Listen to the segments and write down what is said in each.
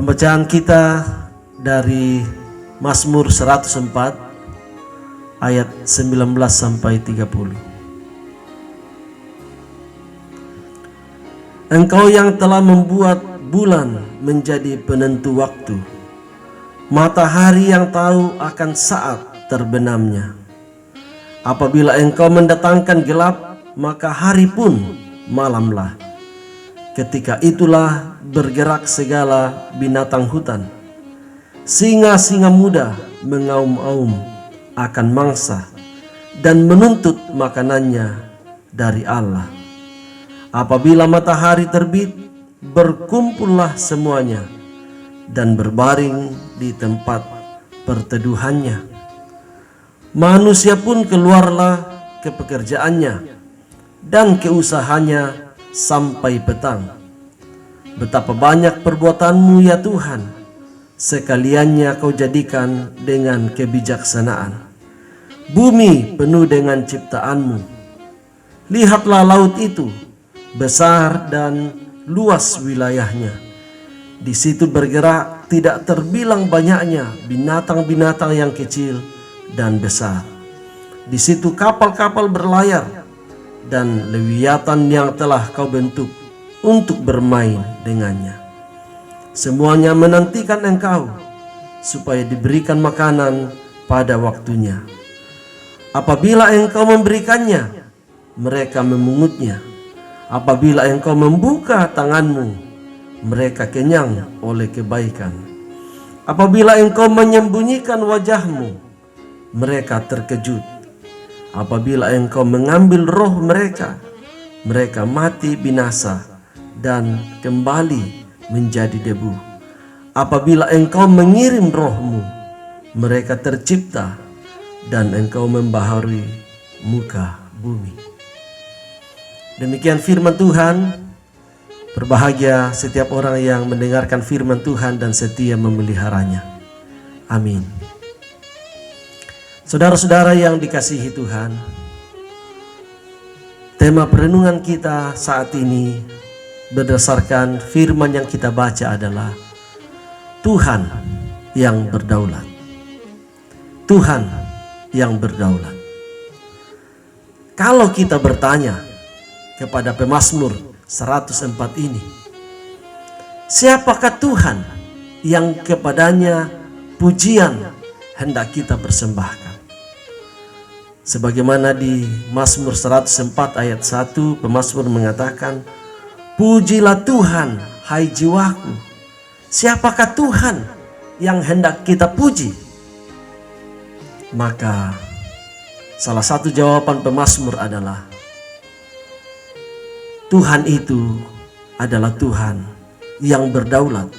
Pembacaan kita dari Mazmur 104 ayat 19 sampai 30. Engkau yang telah membuat bulan menjadi penentu waktu, matahari yang tahu akan saat terbenamnya. Apabila engkau mendatangkan gelap, maka hari pun malamlah. Ketika itulah bergerak segala binatang hutan. Singa-singa muda mengaum-aum akan mangsa dan menuntut makanannya dari Allah. Apabila matahari terbit, berkumpullah semuanya dan berbaring di tempat perteduhannya. Manusia pun keluarlah ke pekerjaannya dan ke usahanya sampai petang. Betapa banyak perbuatanmu ya Tuhan, sekaliannya kau jadikan dengan kebijaksanaan. Bumi penuh dengan ciptaanmu. Lihatlah laut itu, besar dan luas wilayahnya. Di situ bergerak tidak terbilang banyaknya binatang-binatang yang kecil dan besar. Di situ kapal-kapal berlayar dan lewiatan yang telah kau bentuk untuk bermain dengannya. Semuanya menantikan engkau supaya diberikan makanan pada waktunya. Apabila engkau memberikannya, mereka memungutnya. Apabila engkau membuka tanganmu, mereka kenyang oleh kebaikan. Apabila engkau menyembunyikan wajahmu, mereka terkejut. Apabila engkau mengambil roh mereka, mereka mati binasa dan kembali menjadi debu. Apabila engkau mengirim rohmu, mereka tercipta dan engkau membaharui muka bumi. Demikian firman Tuhan. Berbahagia setiap orang yang mendengarkan firman Tuhan dan setia memeliharanya. Amin. Saudara-saudara yang dikasihi Tuhan, tema perenungan kita saat ini berdasarkan firman yang kita baca adalah Tuhan yang berdaulat. Tuhan yang berdaulat. Kalau kita bertanya kepada pemazmur 104 ini, siapakah Tuhan yang kepadanya pujian hendak kita persembahkan? Sebagaimana di Mazmur 104 ayat 1, pemazmur mengatakan, pujilah Tuhan, hai jiwaku. Siapakah Tuhan yang hendak kita puji? Maka salah satu jawaban pemazmur adalah, Tuhan itu adalah Tuhan yang berdaulat.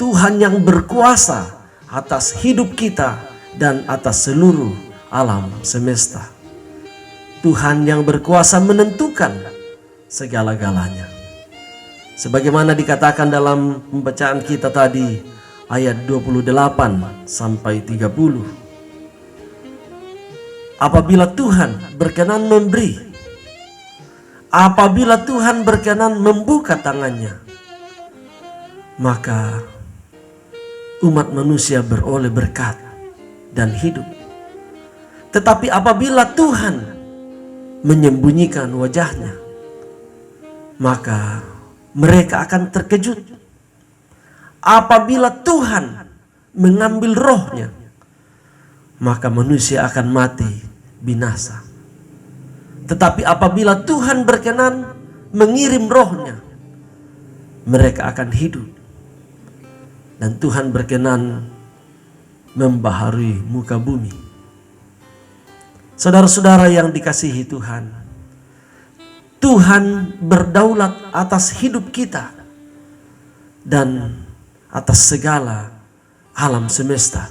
Tuhan yang berkuasa atas hidup kita dan atas seluruh alam semesta. Tuhan yang berkuasa menentukan segala-galanya. Sebagaimana dikatakan dalam pembacaan kita tadi, ayat 28 sampai 30. Apabila Tuhan berkenan memberi, apabila Tuhan berkenan membuka tangannya, maka umat manusia beroleh berkat dan hidup. Tetapi apabila Tuhan menyembunyikan wajahnya, maka mereka akan terkejut. Apabila Tuhan mengambil rohnya, maka manusia akan mati binasa. Tetapi apabila Tuhan berkenan mengirim rohnya, mereka akan hidup. Dan Tuhan berkenan membaharui muka bumi. Saudara-saudara yang dikasihi Tuhan, Tuhan berdaulat atas hidup kita dan atas segala alam semesta.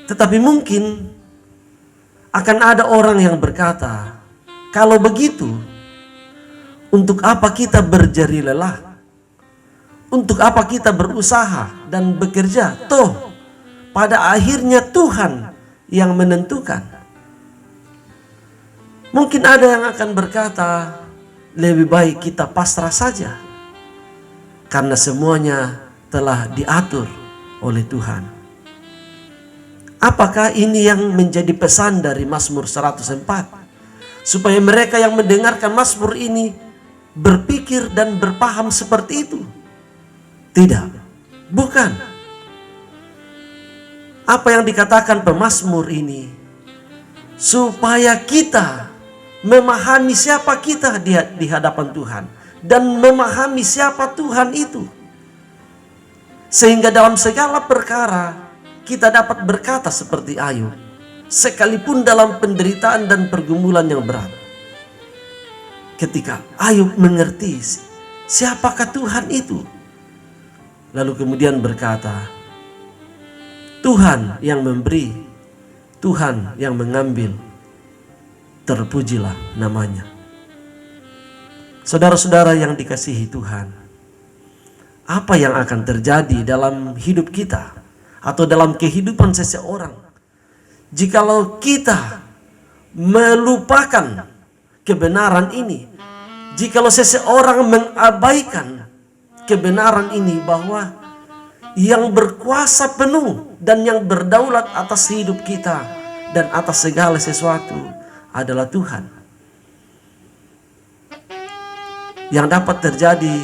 Tetapi mungkin akan ada orang yang berkata, kalau begitu, untuk apa kita berjeri lelah? Untuk apa kita berusaha dan bekerja? Toh, pada akhirnya Tuhan yang menentukan. Mungkin ada yang akan berkata, lebih baik kita pasrah saja. karena semuanya telah diatur oleh Tuhan. Apakah ini yang menjadi pesan dari Mazmur 104? Supaya mereka yang mendengarkan Mazmur ini berpikir dan berpaham seperti itu? Tidak, bukan. Apa yang dikatakan pemazmur ini? Supaya kita memahami siapa kita di hadapan Tuhan dan memahami siapa Tuhan itu, sehingga dalam segala perkara kita dapat berkata seperti Ayub, sekalipun dalam penderitaan dan pergumulan yang berat. Ketika Ayub mengerti siapakah Tuhan itu, lalu kemudian berkata, Tuhan yang memberi, Tuhan yang mengambil, terpujilah namanya. Saudara-saudara yang dikasihi Tuhan, apa yang akan terjadi dalam hidup kita atau dalam kehidupan seseorang jikalau kita melupakan kebenaran ini, jikalau seseorang mengabaikan kebenaran ini, bahwa yang berkuasa penuh dan yang berdaulat atas hidup kita dan atas segala sesuatu adalah Tuhan. Yang dapat terjadi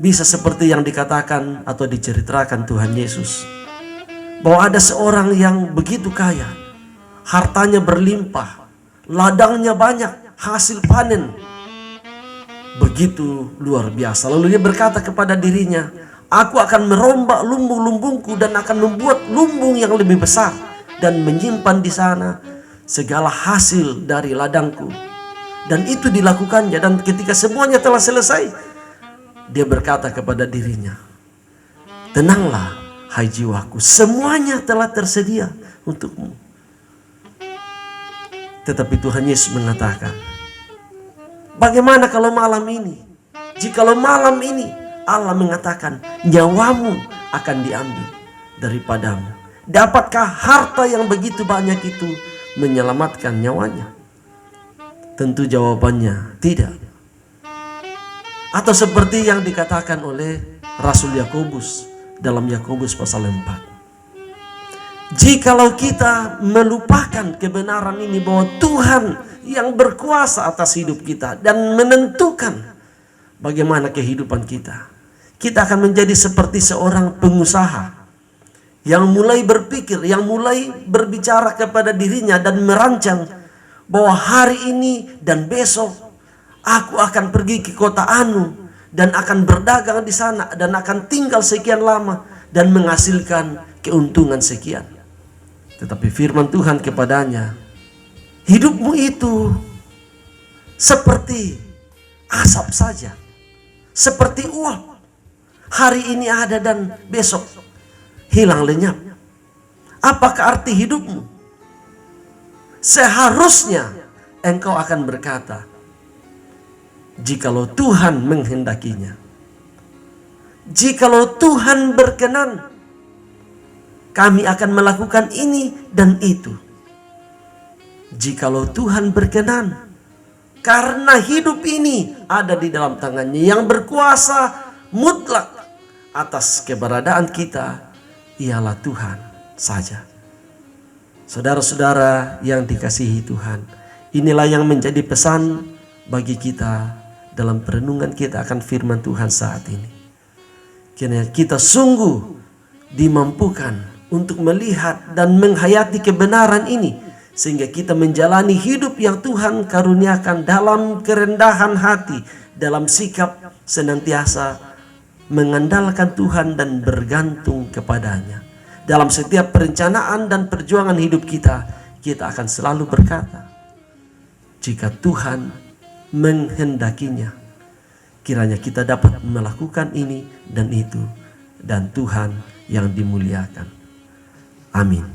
bisa seperti yang dikatakan atau diceritakan Tuhan Yesus, bahwa ada seorang yang begitu kaya, hartanya berlimpah, ladangnya banyak, hasil panen begitu luar biasa. Lalu dia berkata kepada dirinya, aku akan merombak lumbung-lumbungku dan akan membuat lumbung yang lebih besar dan menyimpan di sana segala hasil dari ladangku. Dan itu dilakukannya, dan ketika semuanya telah selesai, dia berkata kepada dirinya, tenanglah hai jiwaku, semuanya telah tersedia untukmu. Tetapi Tuhan Yesus mengatakan, bagaimana kalau malam ini? Jikalau malam ini Allah mengatakan nyawamu akan diambil daripadamu, dapatkah harta yang begitu banyak itu menyelamatkan nyawanya? Tentu jawabannya tidak. Atau seperti yang dikatakan oleh Rasul Yakobus dalam Yakobus pasal 4. Jikalau kita melupakan kebenaran ini, bahwa Tuhan yang berkuasa atas hidup kita dan menentukan bagaimana kehidupan kita, kita akan menjadi seperti seorang pengusaha yang mulai berpikir, yang mulai berbicara kepada dirinya dan merancang bahwa hari ini dan besok aku akan pergi ke kota Anu dan akan berdagang di sana dan akan tinggal sekian lama dan menghasilkan keuntungan sekian. Tetapi firman Tuhan kepadanya, hidupmu itu seperti asap saja, seperti uap. Hari ini ada dan besok hilang lenyap. Apakah arti hidupmu? Seharusnya engkau akan berkata, jikalau Tuhan menghendakinya, jikalau Tuhan berkenan, kami akan melakukan ini dan itu. Jikalau Tuhan berkenan, karena hidup ini ada di dalam tangannya, yang berkuasa mutlak atas keberadaan kita ialah Tuhan saja. Saudara-saudara yang dikasihi Tuhan, inilah yang menjadi pesan bagi kita dalam perenungan kita akan firman Tuhan saat ini. Kiranya kita sungguh dimampukan untuk melihat dan menghayati kebenaran ini, sehingga kita menjalani hidup yang Tuhan karuniakan dalam kerendahan hati, dalam sikap senantiasa mengandalkan Tuhan dan bergantung kepadanya. Dalam setiap perencanaan dan perjuangan hidup kita, kita akan selalu berkata, jika Tuhan menghendakinya, kiranya kita dapat melakukan ini dan itu, dan Tuhan yang dimuliakan. Amin.